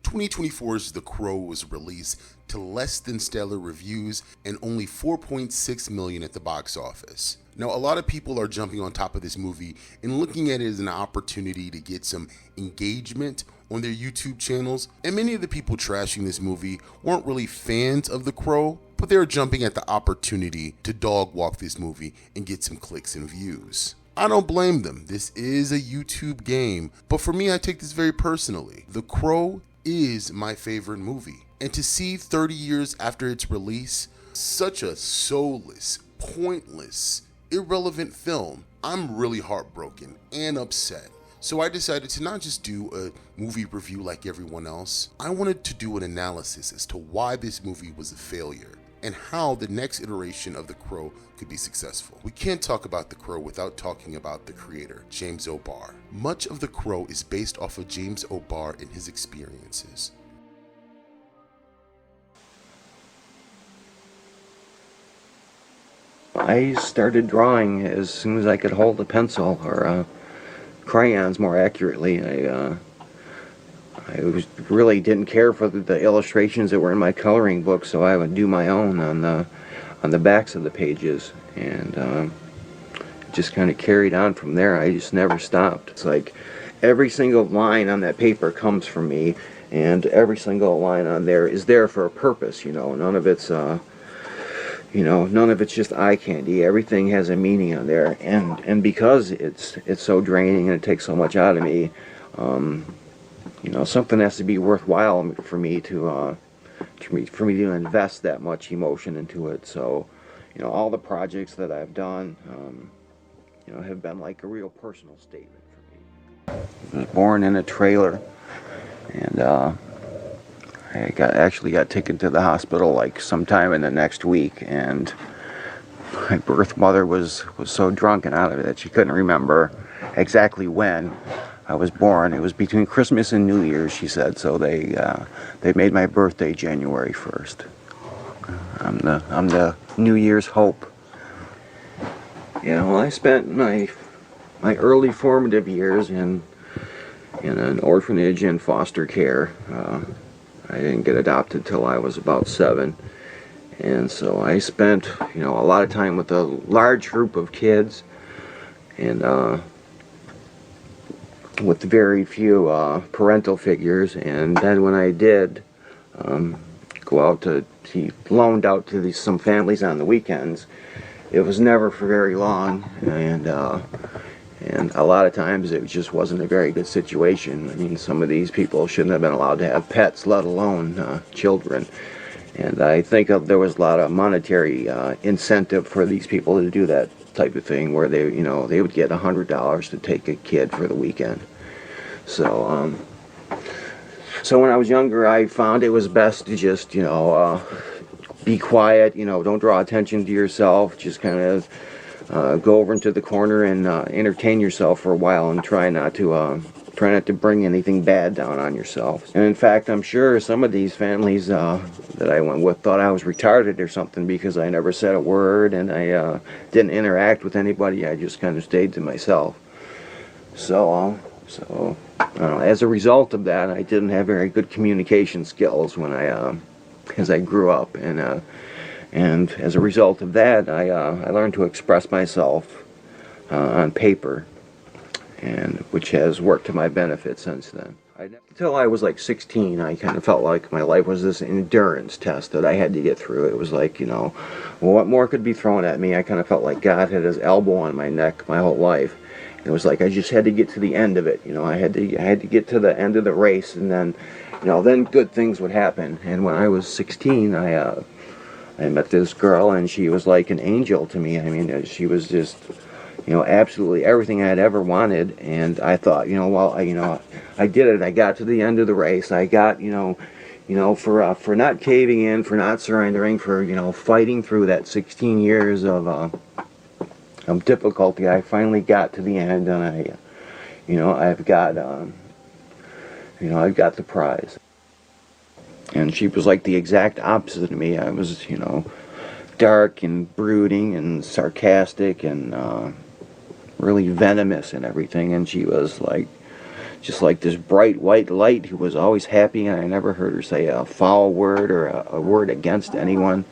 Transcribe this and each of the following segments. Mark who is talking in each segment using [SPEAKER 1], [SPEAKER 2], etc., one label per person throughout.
[SPEAKER 1] 2024's The Crow was released to less than stellar reviews and only 4.6 million at the box office. Now, a lot of people are jumping on top of this movie and looking at it as an opportunity to get some engagement on their YouTube channels, and many of the people trashing this movie weren't really fans of The Crow, but they're jumping at the opportunity to dog walk this movie and get some clicks and views. I don't blame them. This is a YouTube game, but for me, I take this very personally. The Crow is my favorite movie, and to see 30 years after its release, such a soulless, pointless, irrelevant film, I'm really heartbroken and upset. So I decided to not just do a movie review like everyone else. I wanted to do an analysis as to why this movie was a failure and how the next iteration of The Crow could be successful. We can't talk about The Crow without talking about the creator, James O'Barr. Much of The Crow is based off of James O'Barr and his experiences.
[SPEAKER 2] I started drawing as soon as I could hold a pencil, or crayons more accurately. I really didn't care for the illustrations that were in my coloring book, so I would do my own on the backs of the pages, and just kind of carried on from there. I just never stopped. It's like every single line on that paper comes from me, and every single line on there is there for a purpose. None of it's none of it's just eye candy. Everything has a meaning on there, and because it's so draining and it takes so much out of me, something has to be worthwhile for me to invest that much emotion into it. So, all the projects that I've done, have been like a real personal statement for me. I was born in a trailer, and I actually got taken to the hospital like sometime in the next week, and my birth mother was so drunk and out of it that she couldn't remember exactly when I was born. It was between Christmas and New Year's, she said, so they made my birthday January 1st. I'm the New Year's hope. I spent my early formative years in an orphanage and foster care. I didn't get adopted till I was about 7, and so I spent a lot of time with a large group of kids, and with very few parental figures. And then when I did go out to be loaned out to some families on the weekends, it was never for very long, and a lot of times it just wasn't a very good situation. I mean, some of these people shouldn't have been allowed to have pets, let alone children. And I think there was a lot of monetary incentive for these people to do that type of thing, where they would get $100 to take a kid for the weekend. So when I was younger, I found it was best to just be quiet. Don't draw attention to yourself. Just kind of go over into the corner and entertain yourself for a while, and try not to bring anything bad down on yourself. And in fact, I'm sure some of these families that I went with thought I was retarded or something, because I never said a word, and I didn't interact with anybody. I just kind of stayed to myself. So as a result of that, I didn't have very good communication skills as I grew up, and as a result of that, I learned to express myself on paper, and which has worked to my benefit since then. Until I was like 16, I kind of felt like my life was this endurance test that I had to get through. It was like, well, what more could be thrown at me? I kind of felt like God had his elbow on my neck my whole life. It was like I just had to get to the end of it. I had to get to the end of the race, and then, then good things would happen. And when I was 16, I met this girl, and she was like an angel to me. I mean, she was just, absolutely everything I had ever wanted. And I thought, I did it. I got to the end of the race. I got, for not caving in, for not surrendering, for, fighting through that 16 years of difficulty. I finally got to the end, and I've got the prize. And she was like the exact opposite of me. I was, dark and brooding and sarcastic and really venomous and everything. And she was just like this bright white light who was always happy, and I never heard her say a foul word or a word against anyone.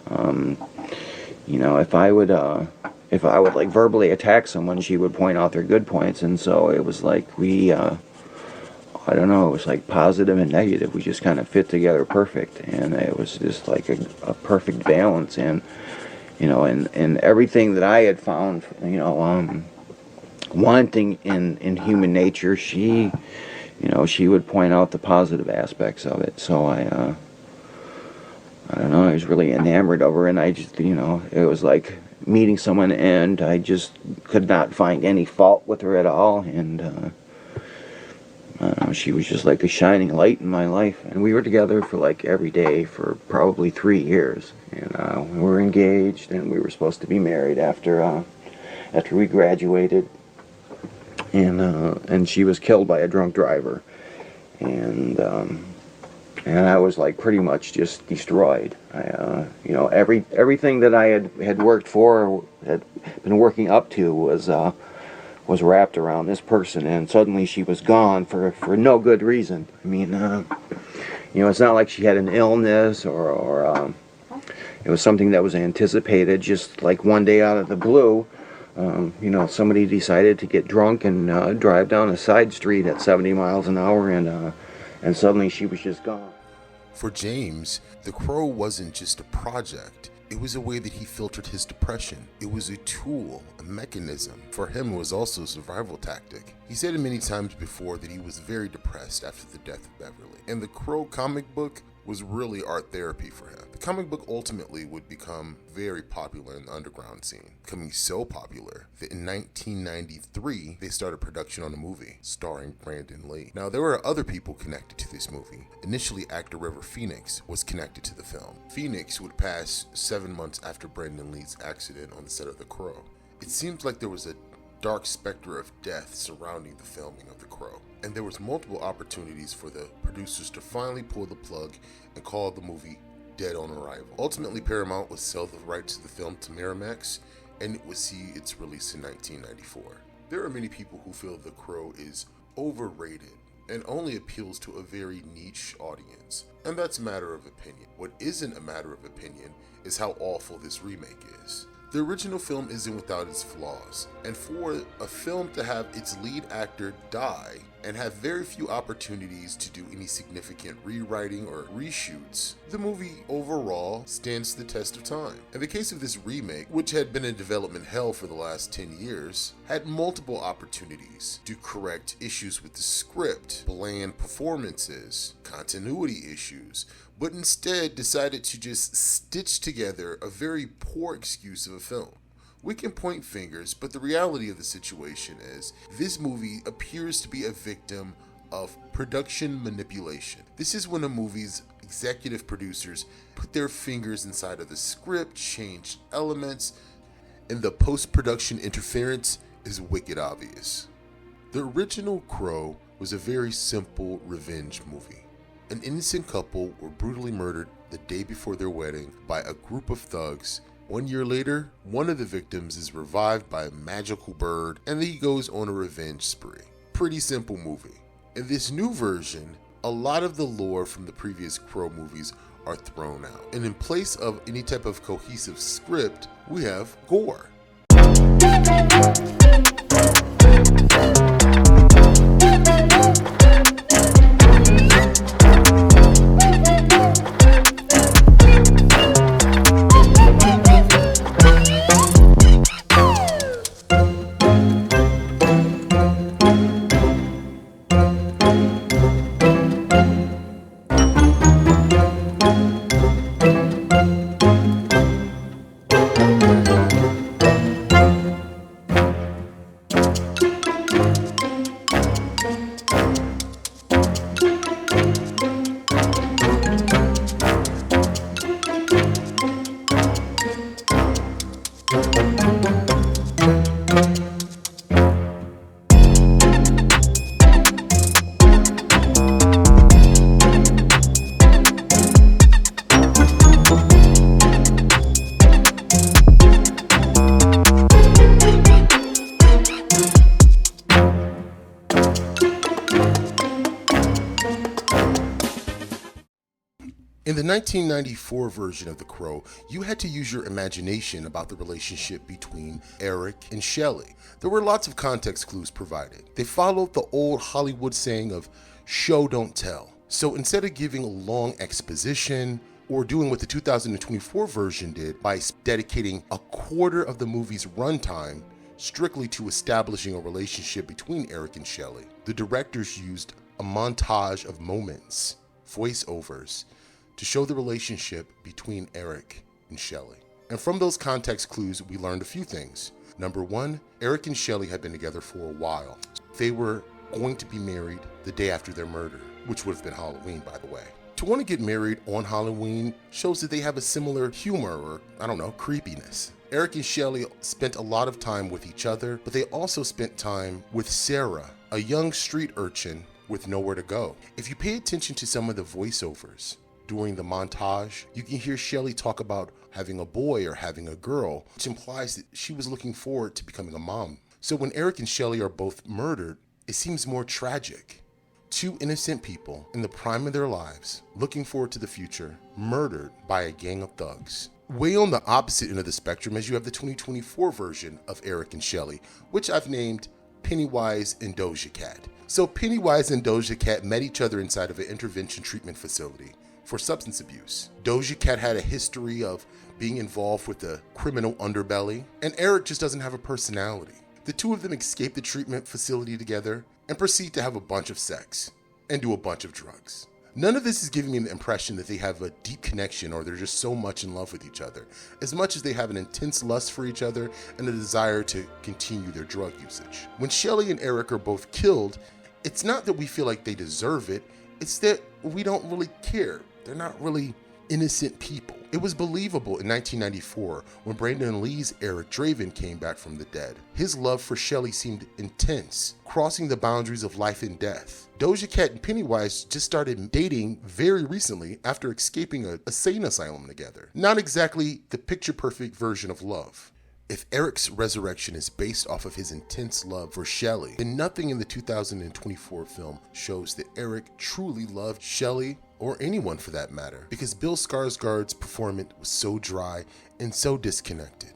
[SPEAKER 2] You know, if I would like verbally attack someone, she would point out their good points, and so it was like we, I don't know, it was like positive and negative. We just kind of fit together perfect, and it was just like a perfect balance. And you know, and everything that I had found, you know, wanting in human nature, she, you know, she would point out the positive aspects of it. So I don't know, I was really enamored of her, and I just, you know, it was like meeting someone, and I just could not find any fault with her at all, and I don't know, she was just like a shining light in my life. And we were together for like every day for probably 3 years, and we were engaged, and we were supposed to be married after we graduated, and she was killed by a drunk driver, and I was like pretty much just destroyed. You know, everything that I had worked for, had been working up to, was wrapped around this person, and suddenly she was gone for no good reason. I mean, you know, it's not like she had an illness or it was something that was anticipated. Just like one day out of the blue, you know, somebody decided to get drunk and drive down a side street at 70 miles an hour, and suddenly she was just gone.
[SPEAKER 1] For James, The Crow wasn't just a project. It was a way that he filtered his depression. It was a tool, a mechanism. For him, it was also a survival tactic. He said it many times before that he was very depressed after the death of Beverly. And the Crow comic book was really art therapy for him. The comic book ultimately would become very popular in the underground scene, becoming so popular that in 1993, they started production on a movie starring Brandon Lee. Now, there were other people connected to this movie. Initially, actor River Phoenix was connected to the film. Phoenix would pass 7 months after Brandon Lee's accident on the set of The Crow. It seems like there was a dark specter of death surrounding the filming of The Crow, and there was multiple opportunities for the producers to finally pull the plug and call the movie dead on arrival. Ultimately, Paramount would sell the rights to the film to Miramax, and it would see its release in 1994. There are many people who feel The Crow is overrated and only appeals to a very niche audience, and that's a matter of opinion. What isn't a matter of opinion is how awful this remake is. The original film isn't without its flaws, and for a film to have its lead actor die and have very few opportunities to do any significant rewriting or reshoots, the movie overall stands the test of time. In the case of this remake, which had been in development hell for the last 10 years, had multiple opportunities to correct issues with the script, bland performances, continuity issues, but instead decided to just stitch together a very poor excuse of a film. We can point fingers, but the reality of the situation is this movie appears to be a victim of production manipulation. This is when a movie's executive producers put their fingers inside of the script, changed elements, and the post-production interference is wicked obvious. The original Crow was a very simple revenge movie. An innocent couple were brutally murdered the day before their wedding by a group of thugs. 1 year later, one of the victims is revived by a magical bird, and he goes on a revenge spree. Pretty simple movie. In this new version, a lot of the lore from the previous Crow movies are thrown out, and in place of any type of cohesive script, we have gore. In the 1994 version of The Crow, you had to use your imagination about the relationship between Eric and Shelley. There were lots of context clues provided. They followed the old Hollywood saying of show don't tell. So instead of giving a long exposition or doing what the 2024 version did by dedicating a quarter of the movie's runtime strictly to establishing a relationship between Eric and Shelley, the directors used a montage of moments, voiceovers, to show the relationship between Eric and Shelley. And from those context clues, we learned a few things. Number one, Eric and Shelley had been together for a while. They were going to be married the day after their murder, which would have been Halloween, by the way. To want to get married on Halloween shows that they have a similar humor or, creepiness. Eric and Shelley spent a lot of time with each other, but they also spent time with Sarah, a young street urchin with nowhere to go. If you pay attention to some of the voiceovers during the montage, you can hear Shelley talk about having a boy or having a girl, which implies that she was looking forward to becoming a mom. So when Eric and Shelley are both murdered, it seems more tragic. Two innocent people in the prime of their lives, looking forward to the future, murdered by a gang of thugs. Way on the opposite end of the spectrum as you have the 2024 version of Eric and Shelley, which I've named Pennywise and Doja Cat. So Pennywise and Doja Cat met each other inside of an intervention treatment facility for substance abuse. Doja Cat had a history of being involved with the criminal underbelly, and Eric just doesn't have a personality. The two of them escape the treatment facility together and proceed to have a bunch of sex and do a bunch of drugs. None of this is giving me the impression that they have a deep connection or they're just so much in love with each other, as much as they have an intense lust for each other and a desire to continue their drug usage. When Shelley and Eric are both killed, it's not that we feel like they deserve it, it's that we don't really care. They're not really innocent people. It was believable in 1994 when Brandon Lee's Eric Draven came back from the dead. His love for Shelley seemed intense, crossing the boundaries of life and death. Doja Cat and Pennywise just started dating very recently after escaping a insane asylum together. Not exactly the picture-perfect version of love. If Eric's resurrection is based off of his intense love for Shelley, then nothing in the 2024 film shows that Eric truly loved Shelley or anyone for that matter, because Bill Skarsgård's performance was so dry and so disconnected.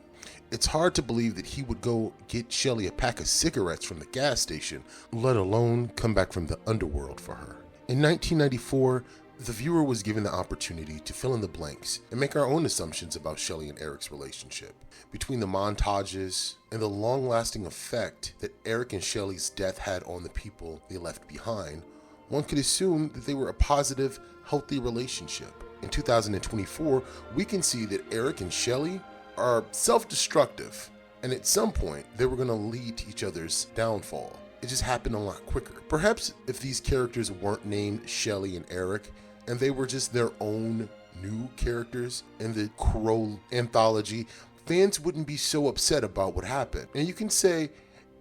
[SPEAKER 1] It's hard to believe that he would go get Shelley a pack of cigarettes from the gas station, let alone come back from the underworld for her. In 1994, the viewer was given the opportunity to fill in the blanks and make our own assumptions about Shelley and Eric's relationship. Between the montages and the long-lasting effect that Eric and Shelley's death had on the people they left behind, one could assume that they were a positive, healthy relationship. In 2024, we can see that Eric and Shelley are self-destructive, and at some point, they were going to lead to each other's downfall. It just happened a lot quicker. Perhaps if these characters weren't named Shelley and Eric, and they were just their own new characters in the Crow anthology, fans wouldn't be so upset about what happened. And you can say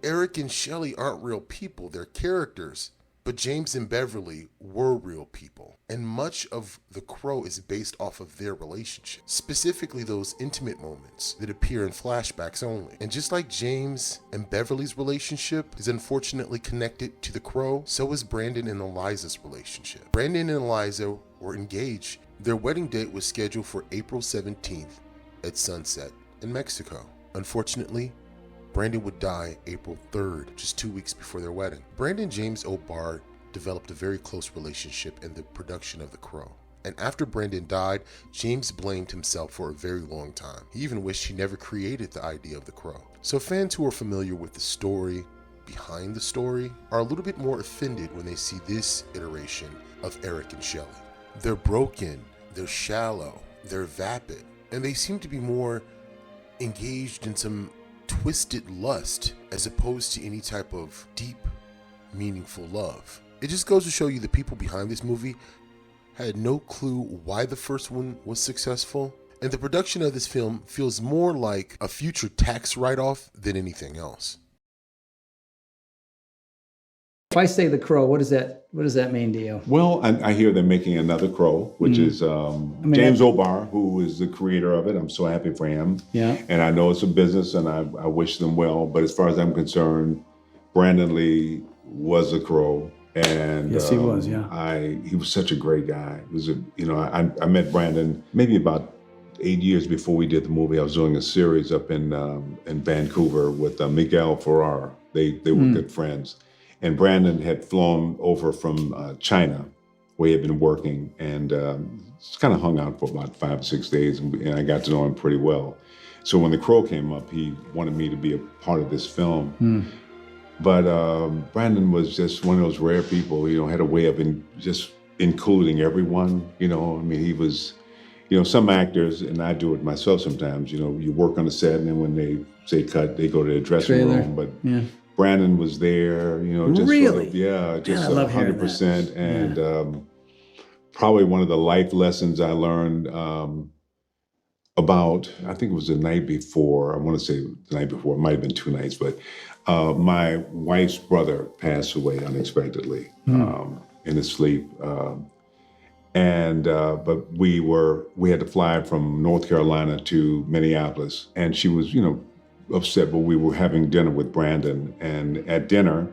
[SPEAKER 1] Eric and Shelley aren't real people, they're characters. But James and Beverly were real people, and much of The Crow is based off of their relationship, specifically those intimate moments that appear in flashbacks only. And just like James and Beverly's relationship is unfortunately connected to The Crow, so is Brandon and Eliza's relationship. Brandon and Eliza were engaged. Their wedding date was scheduled for April 17th at sunset in Mexico. Unfortunately, Brandon would die April 3rd, just 2 weeks before their wedding. Brandon James O'Barr developed a very close relationship in the production of The Crow. And after Brandon died, James blamed himself for a very long time. He even wished he never created the idea of The Crow. So fans who are familiar with the story behind the story are a little bit more offended when they see this iteration of Eric and Shelley. They're broken, they're shallow, they're vapid, and they seem to be more engaged in some twisted lust as opposed to any type of deep, meaningful love. It just goes to show you the people behind this movie had no clue why the first one was successful, and the production of this film feels more like a future tax write-off than anything else.
[SPEAKER 3] If I say The Crow, what does that mean to you?
[SPEAKER 4] Well, I hear they're making another Crow, which is James O'Barr, who is the creator of it. I'm so happy for him.
[SPEAKER 3] Yeah.
[SPEAKER 4] And I know it's a business, and I wish them well. But as far as I'm concerned, Brandon Lee was a Crow. And
[SPEAKER 3] Yes, he was, yeah.
[SPEAKER 4] He was such a great guy. It was I met Brandon maybe about 8 years before we did the movie. I was doing a series up in Vancouver with Miguel Ferrar. They were good friends, and Brandon had flown over from China, where he had been working, and just kind of hung out for about 5 or 6 days, and I got to know him pretty well. So when The Crow came up, he wanted me to be a part of this film. But Brandon was just one of those rare people, had a way of just including everyone, I mean, he was, some actors, and I do it myself sometimes, you work on the set, and then when they say cut, they go to the dressing room. But Brandon was there, just
[SPEAKER 3] really?
[SPEAKER 4] Just
[SPEAKER 3] I love
[SPEAKER 4] 100%. And probably one of the life lessons I learned about, I think it was the night before, I want to say the night before, it might have been 2 nights, but my wife's brother passed away unexpectedly in his sleep. But we had to fly from North Carolina to Minneapolis, and she was, upset, but we were having dinner with Brandon, and at dinner,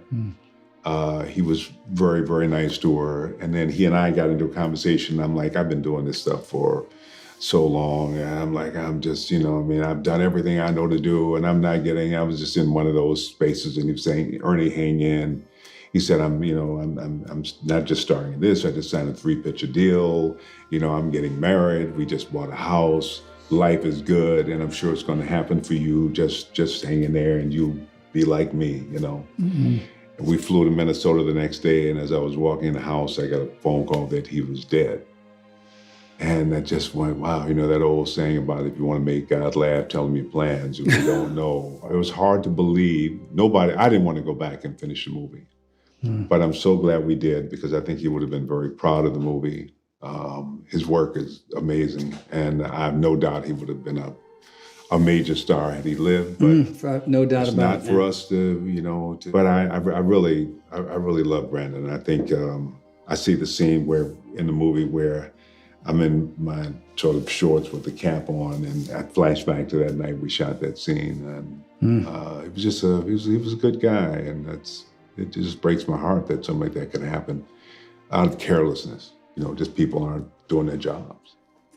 [SPEAKER 4] he was very, very nice to her. And then he and I got into a conversation. I'm like, I've been doing this stuff for so long. And I'm like, I'm just, I've done everything I know to do, and I was just in one of those spaces, and he was saying, Ernie, hang in. He said, I'm not just starting this. I just signed a 3-picture deal. I'm getting married. We just bought a house. Life is good, and I'm sure it's going to happen for you. Just hang in there, and you'll be like me, And we flew to Minnesota the next day, and as I was walking in the house, I got a phone call that he was dead. And I just went, wow, that old saying about if you want to make God laugh, tell him your plans. If you don't know. It was hard to believe. I didn't want to go back and finish the movie. But I'm so glad we did, because I think he would have been very proud of the movie. His work is amazing, and I have no doubt he would have been a major star had he lived. But
[SPEAKER 3] no doubt
[SPEAKER 4] it's
[SPEAKER 3] about
[SPEAKER 4] not for us to, but I really love Brandon. I think I see the scene in the movie where I'm in my sort of shorts with the cap on, and I flash back to that night we shot that scene, and it was just he was a good guy, and it just breaks my heart that something like that could happen out of carelessness. Just people aren't doing their jobs.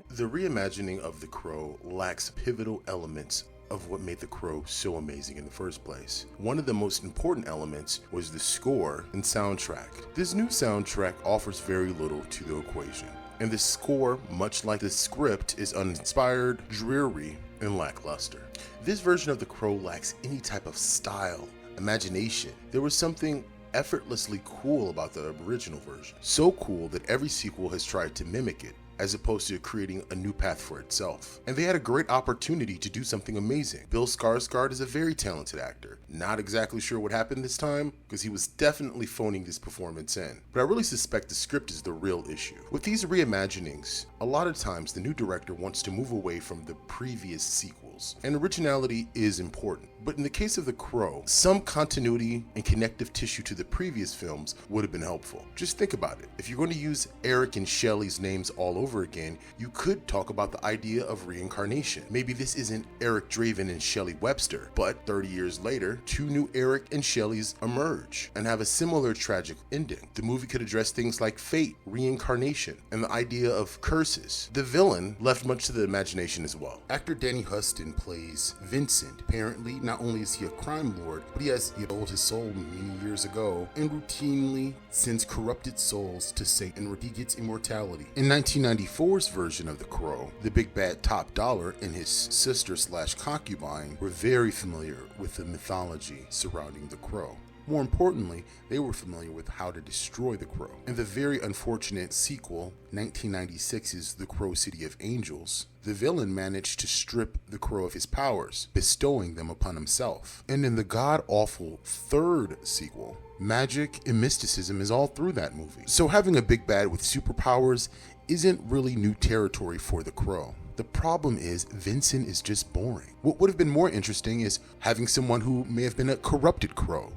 [SPEAKER 1] The reimagining of The Crow lacks pivotal elements of what made The Crow so amazing in the first place. One of the most important elements was the score and soundtrack. This new soundtrack offers very little to the equation, and the score, much like the script, is uninspired, dreary, and lackluster. This version of The Crow lacks any type of style, imagination. There was something effortlessly cool about the original version. So cool that every sequel has tried to mimic it, as opposed to creating a new path for itself. And they had a great opportunity to do something amazing. Bill Skarsgård is a very talented actor. Not exactly sure what happened this time, because he was definitely phoning this performance in. But I really suspect the script is the real issue. With these reimaginings, a lot of times the new director wants to move away from the previous sequels, and originality is important. But in the case of The Crow, some continuity and connective tissue to the previous films would have been helpful. Just think about it. If you're going to use Eric and Shelley's names all over again, you could talk about the idea of reincarnation. Maybe this isn't Eric Draven and Shelley Webster, but 30 years later, 2 new Eric and Shelleys emerge and have a similar tragic ending. The movie could address things like fate, reincarnation, and the idea of curses. The villain left much to the imagination as well. Actor Danny Huston plays Vincent. Apparently, not only is he a crime lord, but he sold his soul many years ago and routinely sends corrupted souls to Satan, where he gets immortality. In 1994's version of The Crow, the big bad Top Dollar and his sister/concubine were very familiar with the mythology surrounding The Crow. More importantly, they were familiar with how to destroy the Crow. In the very unfortunate sequel, 1996's The Crow City of Angels, the villain managed to strip the Crow of his powers, bestowing them upon himself. And in the god-awful third sequel, magic and mysticism is all through that movie. So having a big bad with superpowers isn't really new territory for the Crow. The problem is Vincent is just boring. What would have been more interesting is having someone who may have been a corrupted Crow,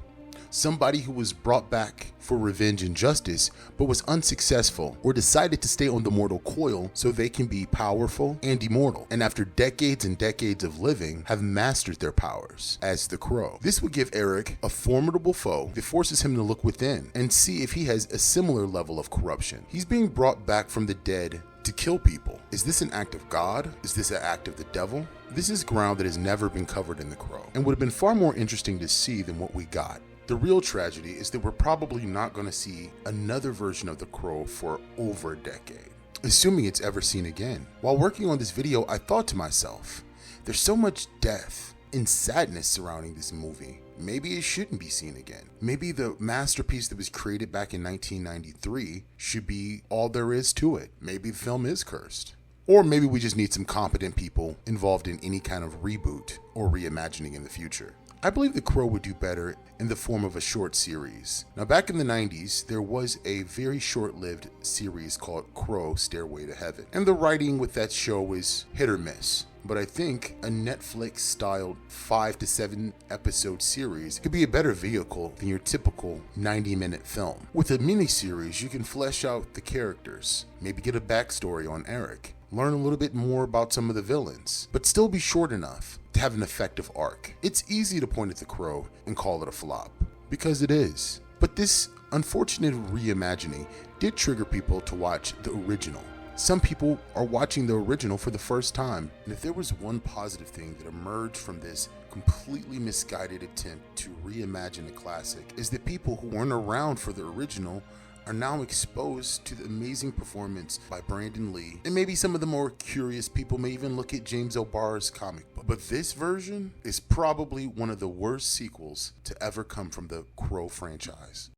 [SPEAKER 1] somebody who was brought back for revenge and justice but was unsuccessful or decided to stay on the mortal coil so they can be powerful and immortal, and after decades and decades of living have mastered their powers as the Crow. This would give Eric a formidable foe that forces him to look within and see if he has a similar level of corruption. He's being brought back from the dead to kill people. Is this an act of God? Is this an act of the devil? This is ground that has never been covered in The Crow and would have been far more interesting to see than what we got. The real tragedy is that we're probably not going to see another version of The Crow for over a decade, assuming it's ever seen again. While working on this video, I thought to myself, there's so much death and sadness surrounding this movie. Maybe it shouldn't be seen again. Maybe the masterpiece that was created back in 1993 should be all there is to it. Maybe the film is cursed. Or maybe we just need some competent people involved in any kind of reboot or reimagining in the future. I believe The Crow would do better in the form of a short series. Now, back in the 90s, there was a very short-lived series called Crow Stairway to Heaven, and the writing with that show was hit or miss. But I think a Netflix-styled 5 to 7 episode series could be a better vehicle than your typical 90-minute film. With a miniseries, you can flesh out the characters, maybe get a backstory on Eric, learn a little bit more about some of the villains, but still be short enough to have an effective arc. It's easy to point at The Crow and call it a flop, because it is. But this unfortunate reimagining did trigger people to watch the original. Some people are watching the original for the first time, and if there was one positive thing that emerged from this completely misguided attempt to reimagine a classic, is that people who weren't around for the original are now exposed to the amazing performance by Brandon Lee, and maybe some of the more curious people may even look at James O'Barr's comic book. But this version is probably one of the worst sequels to ever come from the Crow franchise.